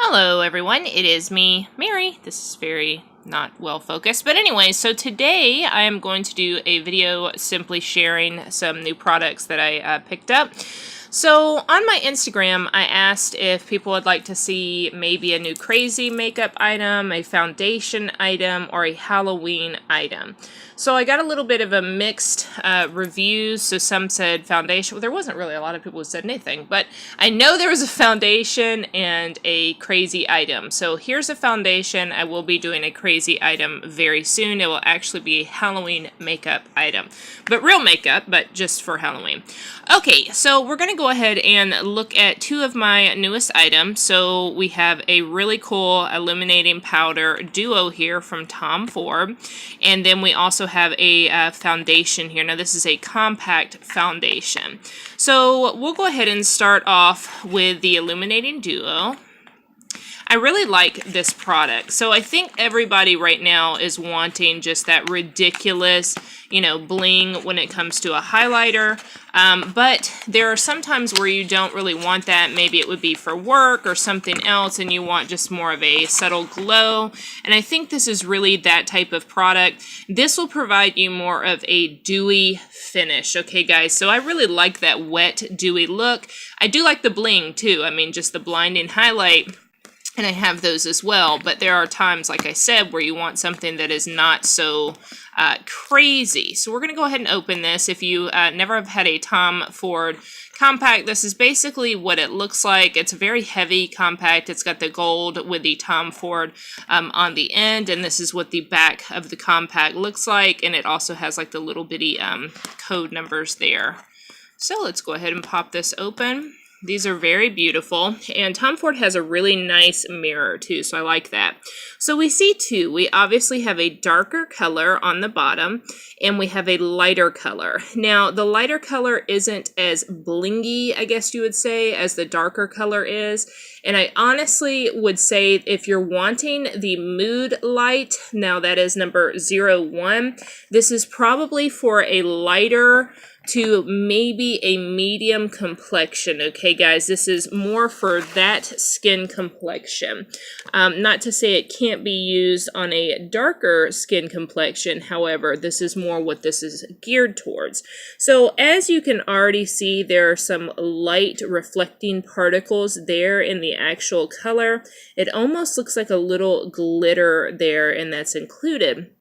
Hello everyone, it is me, Mary. This is very not well focused, but anyway, so today I am going to do a video simply sharing some new products that I picked up. So on my Instagram, I asked if people would like to see maybe a new crazy makeup item, a foundation item, or a Halloween item. So I got a little bit of a mixed reviews. So some said foundation. Well, there wasn't really a lot of people who said anything, but I know there was a foundation and a crazy item. So here's a foundation. I will be doing a crazy item very soon. It will actually be a Halloween makeup item, but real makeup, but just for Halloween. Okay, so we're going to go ahead and look at two of my newest items. So we have a really cool illuminating powder duo here from Tom Ford, and then we also have a foundation here. Now this is a compact foundation. So we'll go ahead and start off with the illuminating duo. I really like this product. So I think everybody right now is wanting just that ridiculous, bling when it comes to a highlighter. But there are some times where you don't really want that. Maybe it would be for work or something else and you want just more of a subtle glow. And I think this is really that type of product. This will provide you more of a dewy finish. Okay, guys, so I really like that wet, dewy look. I do like the bling too. I mean, just the blinding highlight. And I have those as well, but there are times, like I said, where you want something that is not so crazy. So we're going to go ahead and open this. If you never have had a Tom Ford compact, this is basically what it looks like. It's a very heavy compact. It's got the gold with the Tom Ford on the end, and this is what the back of the compact looks like, and it also has like the little bitty code numbers there. So let's go ahead and pop this open. These are very beautiful, and Tom Ford has a really nice mirror too, so I like that. So we see two. We obviously have a darker color on the bottom, and we have a lighter color. Now, the lighter color isn't as blingy, I guess you would say, as the darker color is. And I honestly would say if you're wanting the mood light, now that is number 01, this is probably for a lighter to maybe a medium complexion. Okay, guys, this is more for that skin complexion. Not to say it can't be used on a darker skin complexion. However, this is more what this is geared towards. So as you can already see, there are some light reflecting particles there in the actual color. It almost looks like a little glitter there, and that's included.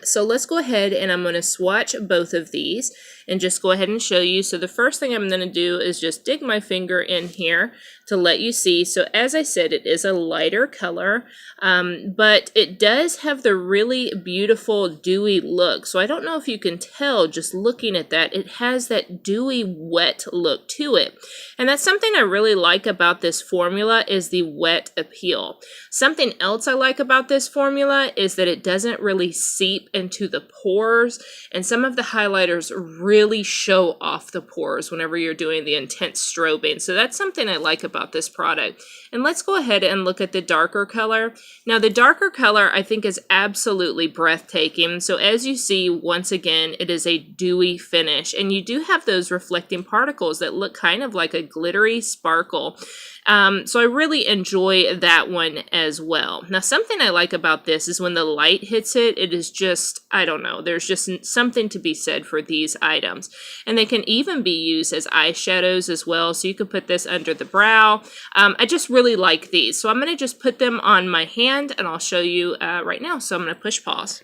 So let's go ahead and I'm going to swatch both of these and just go ahead and show you. So the first thing I'm going to do is just dig my finger in here to let you see. So as I said, it is a lighter color, but it does have the really beautiful dewy look. So I don't know if you can tell just looking at that, it has that dewy wet look to it. And that's something I really like about this formula is the wet appeal. Something else I like about this formula is that it doesn't really seep into the pores, and some of the highlighters really show off the pores whenever you're doing the intense strobing. So that's something I like about this product. And let's go ahead and look at the darker color. Now the darker color I think is absolutely breathtaking. So as you see, once again, it is a dewy finish, and you do have those reflecting particles that look kind of like a glittery sparkle. So I really enjoy that one as well. Now, something I like about this is when the light hits it, it is just, I don't know, there's just something to be said for these items. And they can even be used as eyeshadows as well. So you could put this under the brow. I just really like these. So I'm going to just put them on my hand and I'll show you right now. So I'm going to push pause.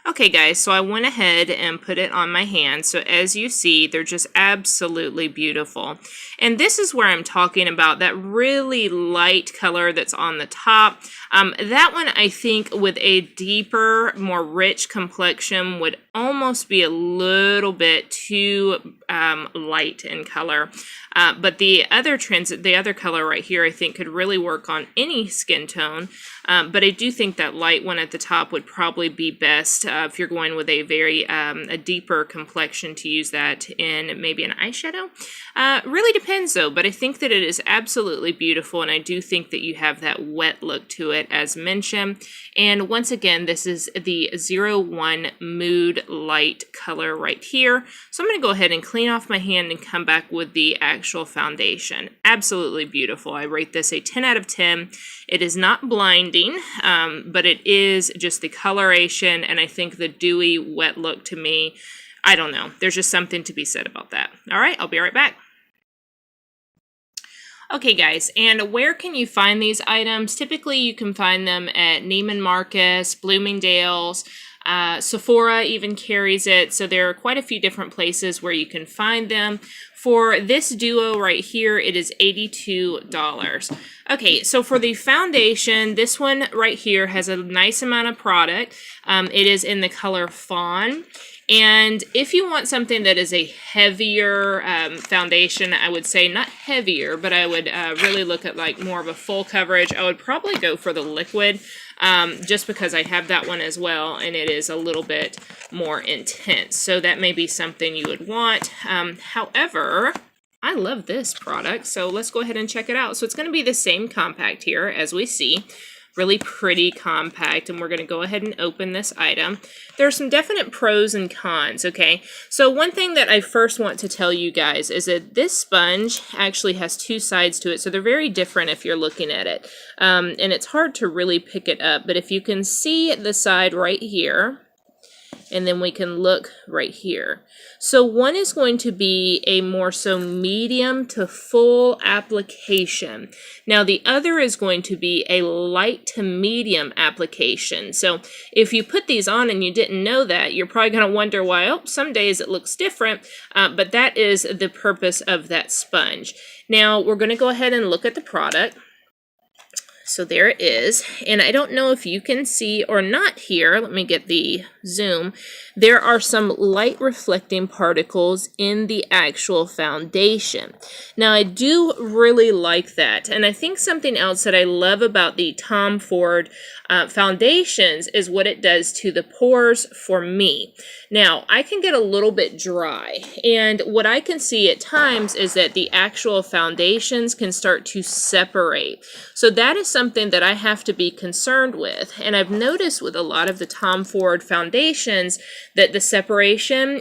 Okay guys, so I went ahead and put it on my hand. So as you see, they're just absolutely beautiful. And this is where I'm talking about that really light color that's on the top. That one I think with a deeper, more rich complexion would almost be a little bit too light in color. But the other color right here I think could really work on any skin tone. But I do think that light one at the top would probably be best if you're going with a very a deeper complexion to use that in maybe an eyeshadow. Really depends though, but I think that it is absolutely beautiful, and I do think that you have that wet look to it as mentioned. And once again, this is the 01 Mood good light color right here. So I'm going to go ahead and clean off my hand and come back with the actual foundation. Absolutely beautiful. I rate this a 10 out of 10. It is not blinding, but it is just the coloration, and I think the dewy wet look to me, I don't know. There's just something to be said about that. All right, I'll be right back. Okay guys, and where can you find these items? Typically you can find them at Neiman Marcus, Bloomingdale's, Sephora even carries it, so there are quite a few different places where you can find them. For this duo right here, it is $82. Okay, so for the foundation, this one right here has a nice amount of product. It is in the color Fawn. And if you want something that is a heavier foundation, I would say not heavier, but I would really look at like more of a full coverage. I would probably go for the liquid just because I have that one as well, and it is a little bit more intense. So that may be something you would want. However, I love this product, so let's go ahead and check it out. So it's going to be the same compact here as we see. Really pretty compact, and we're going to go ahead and open this item. There are some definite pros and cons, okay? So one thing that I first want to tell you guys is that this sponge actually has two sides to it, so they're very different if you're looking at it. And it's hard to really pick it up, but if you can see the side right here, and then we can look right here. So one is going to be a more so medium to full application. Now the other is going to be a light to medium application. So if you put these on and you didn't know that, you're probably going to wonder why, oh, some days it looks different, but that is the purpose of that sponge. Now we're going to go ahead and look at the product. So there it is, and I don't know if you can see or not here, let me get the zoom, there are some light reflecting particles in the actual foundation. Now I do really like that, and I think something else that I love about the Tom Ford foundations is what it does to the pores for me. Now I can get a little bit dry, and what I can see at times is that the actual foundations can start to separate. So that is something that I have to be concerned with, and I've noticed with a lot of the Tom Ford foundations that the separation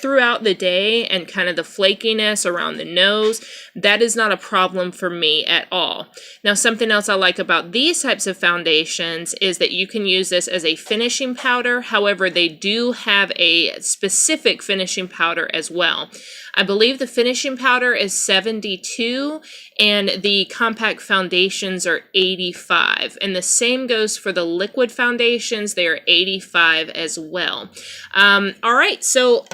throughout the day and kind of the flakiness around the nose, that is not a problem for me at all. Now something else I like about these types of foundations is that you can use this as a finishing powder. However, they do have a specific finishing powder as well. I believe the finishing powder is 72 and the compact foundations are 85. And the same goes for the liquid foundations. They are 85 as well. All right, so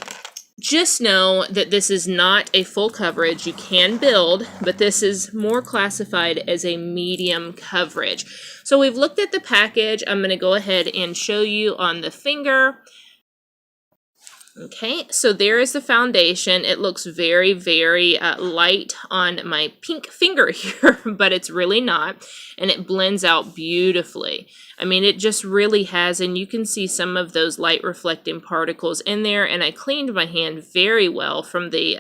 just know that this is not a full coverage. You can build, but this is more classified as a medium coverage. So we've looked at the package. I'm going to go ahead and show you on the finger. Okay, so there is the foundation. It looks very, very light on my pink finger here, but it's really not, and it blends out beautifully. I mean, it just really has, and you can see some of those light reflecting particles in there, and I cleaned my hand very well from the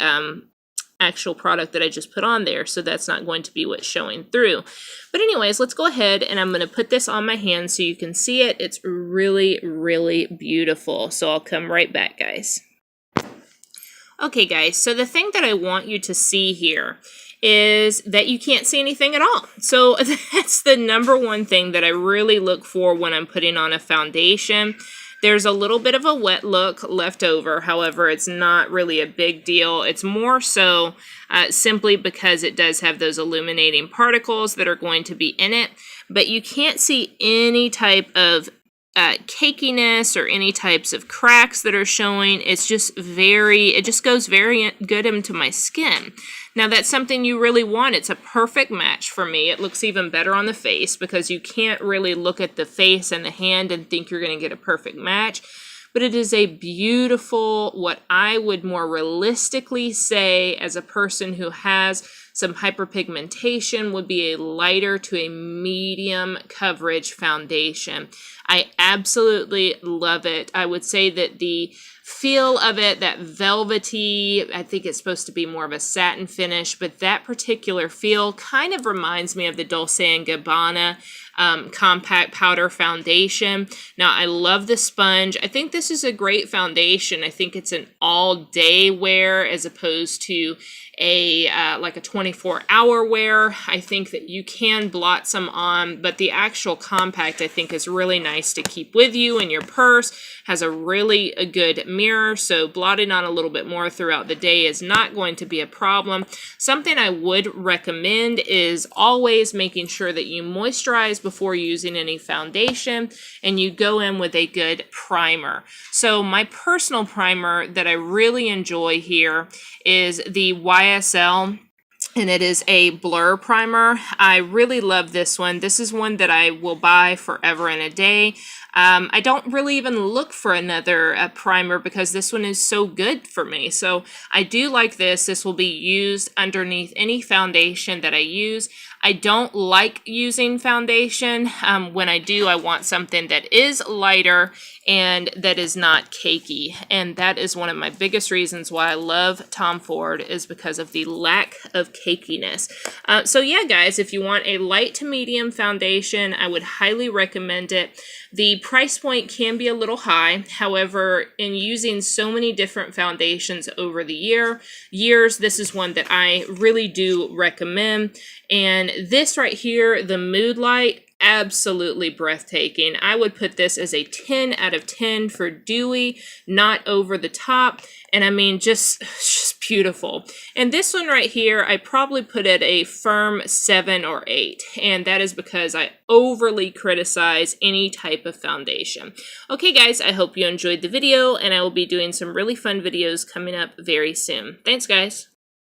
actual product that I just put on there, so that's not going to be what's showing through. But anyways, let's go ahead and I'm going to put this on my hand so you can see it. It's really, really beautiful. So I'll come right back, guys. Okay, guys, so the thing that I want you to see here is that you can't see anything at all. So that's the number one thing that I really look for when I'm putting on a foundation. There's a little bit of a wet look left over. However, it's not really a big deal. It's more so simply because it does have those illuminating particles that are going to be in it. But you can't see any type of cakiness or any types of cracks that are showing. It's just it just goes very good into my skin. Now that's something you really want. It's a perfect match for me. It looks even better on the face because you can't really look at the face and the hand and think you're going to get a perfect match. But it is a beautiful, what I would more realistically say as a person who has some hyperpigmentation, would be a lighter to a medium coverage foundation. I absolutely love it. I would say that the feel of it, that velvety, I think it's supposed to be more of a satin finish, but that particular feel kind of reminds me of the Dolce & Gabbana compact powder foundation. Now, I love the sponge. I think this is a great foundation. I think it's an all-day wear as opposed to a like a 24-hour wear. I think that you can blot some on, but the actual compact I think is really nice to keep with you in your purse. Has a really good mirror, so blotting on a little bit more throughout the day is not going to be a problem. Something I would recommend is always making sure that you moisturize before using any foundation, and you go in with a good primer. So my personal primer that I really enjoy here is the YSL, and it is a blur primer. I really love this one. This is one that I will buy forever and a day. I don't really even look for another primer because this one is so good for me. So I do like this. This will be used underneath any foundation that I use. I don't like using foundation. When I do, I want something that is lighter and that is not cakey. And that is one of my biggest reasons why I love Tom Ford, is because of the lack of cakiness. So yeah, guys, if you want a light to medium foundation, I would highly recommend it. The price point can be a little high. However, in using so many different foundations over the years, this is one that I really do recommend. And this right here, the Mood Light, absolutely breathtaking. I would put this as a 10 out of 10 for dewy, not over the top. And I mean, just beautiful. And this one right here, I probably put it a firm 7 or 8. And that is because I overly criticize any type of foundation. Okay, guys, I hope you enjoyed the video, and I will be doing some really fun videos coming up very soon. Thanks, guys.